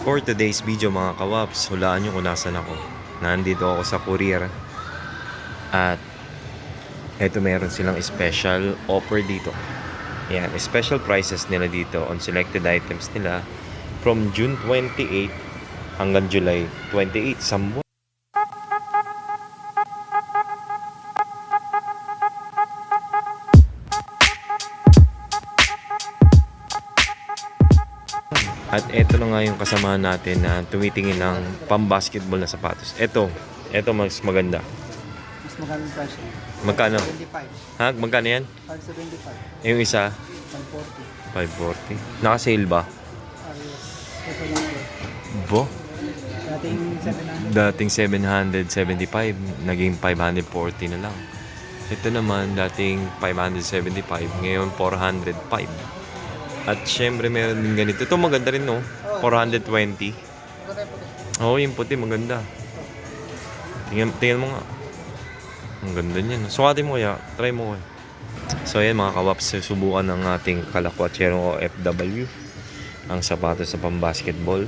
For today's video mga kawaps, hulaan nyo kung nasan ako. Nandito ako sa courier. At eto meron silang special offer dito. Yan, special prices nila dito on selected items nila from June 28 hanggang July 28. Sambuan. At eto na nga yung kasamahan natin na tumitingin ng pang-basketball na sapatos. Eto mas maganda. Mas magandang price. Magkano? 75. Ha? Magkano yan? 575. Yung isa? 540. 540. Naka-sale ba? Ayos. Ito lang po. Bo? Dating 700. Dating 775, naging 540 na lang. Ito naman, dating 575, ngayon 405. At syempre meron din ganito. Ito maganda rin, no? 420. Oo, yung puti maganda. Tingnan mo nga. Ang ganda niyan. Sukatin mo kaya. Try mo kaya. So ayan mga kawaps, subukan ng ating kalakwatserong OFW ang sapatos sa pang-basketball.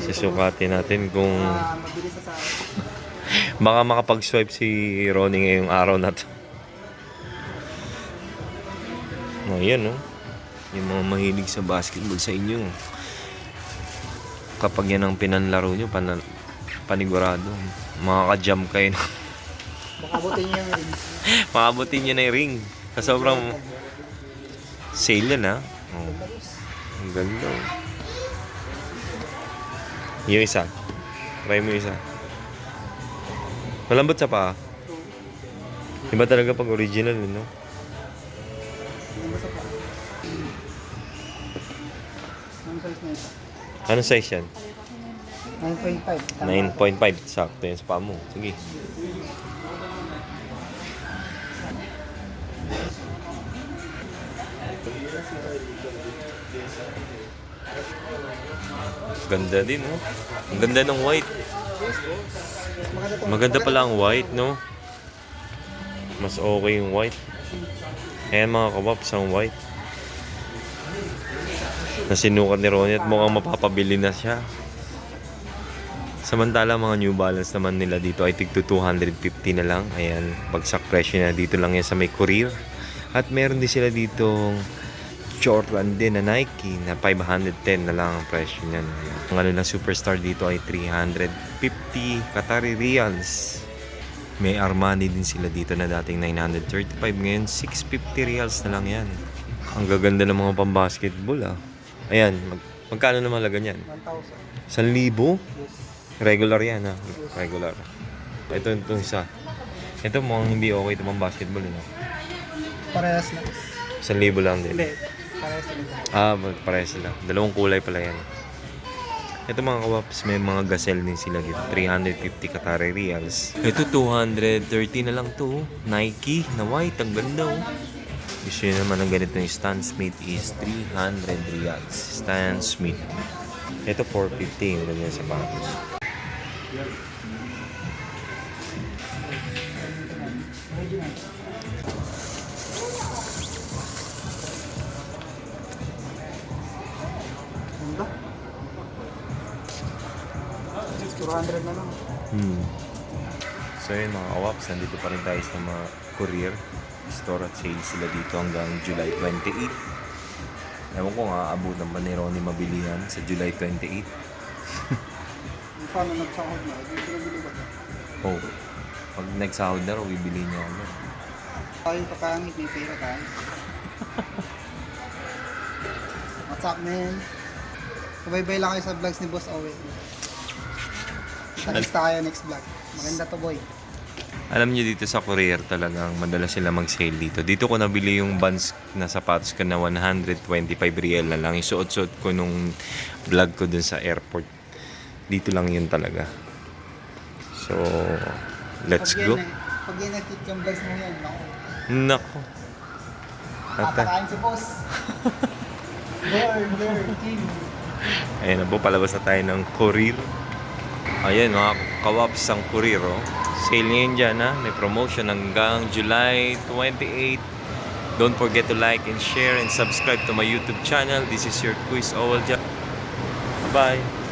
Susukatin natin kung mabilis sa baka makapag-swipe si Ronnie ngayong araw na to. Oh, yan, no? Yung mga mahilig sa basketball sa inyo. Kapag yan ang pinanlaro nyo, panigurado. Makaka-jump kayo. Makabutin niyo yung ring. Makabutin nyo na yung ring. Sa sobrang sale yan, ha? Oh. Ang ganda. Yung isa. Try mo yung isa. Malambot sa paa. Iba talaga pag original, no? Anong size na ito? Anong size yan? 9.5. 9.5. Sakto yan sa paa mo. Sige. Ganda din, no? Ang ganda ng white. Maganda pala ang white, no? Mas okay yung white. Ayan mga kawaps, ang white. Nasinukat ni Ronnie at mukhang mapapabili na siya. Samantala mga New Balance naman nila dito ay tig 250 na lang. Ayan, bagsak presyo na dito lang yan sa may courier. At meron din sila ditong Jordan din na Nike na 510 na lang ang presyo niyan. Ang ano lang superstar dito ay 350 Qatari Riyals. May Armani din sila dito na dating 935, ngayon 650 Riyals na lang yan. Ang gaganda ng mga pang-basketball, ah. Ayan, magkano naman laga niyan? 1,000. 1,000? Yes. Regular yan, ha? Regular. Ito itong isa. Ito mukhang hindi okay ito pang-basketball, no? Parehas na. 1,000 lang din. Hindi. Parehas na. Parehas sila. Dalawang kulay pala yan. Ito mga kawaps, may mga gazelle din sila dito. 350 Qatari Riyals. Ito 230 na lang to. Nike na white. Ang ganda, oh. Gusto nyo naman ng ganito yung Stan Smith is 300 Riyals. Stan Smith. Ito 450 yung ganyan sa sapatos. Ganda. 200 na lang. So yun mga kawaps, nandito pa rin tayo sa mga courier store at sale sila dito hanggang July 28. Ewan ko nga, abutan pa ni Ronnie mabili yan sa July 28. Paano nagsahod na? Bibili ba? Oh, pag nagsahod na raw, bibili niya ano. Tayo kapangit, may pera tayo. What's up, man? Sabay-bay lang kayo sa vlogs ni Boss Owen. Talis tayo next vlog. Maganda to, boy. Alam niyo dito sa courier talagang madalas sila mag-sale dito. Dito ko nabili yung Vans na sapatos ko na 125 Riel na lang. Yung suot-suot ko nung vlog ko dun sa airport. Dito lang yun talaga. So, let's go. Pag yan nag-kick yung vlogs mo yan, naku. Nako. Tatakain si Boss. Blur, team. Ayan na po, palabas na tayo ng courier. Ayan mga kawaps ang courier, oh. Sale ngayon dyan, ha? May promotion hanggang July 28. Don't forget to like and share and subscribe to my YouTube channel. This is your Quiz Owal. Bye-bye.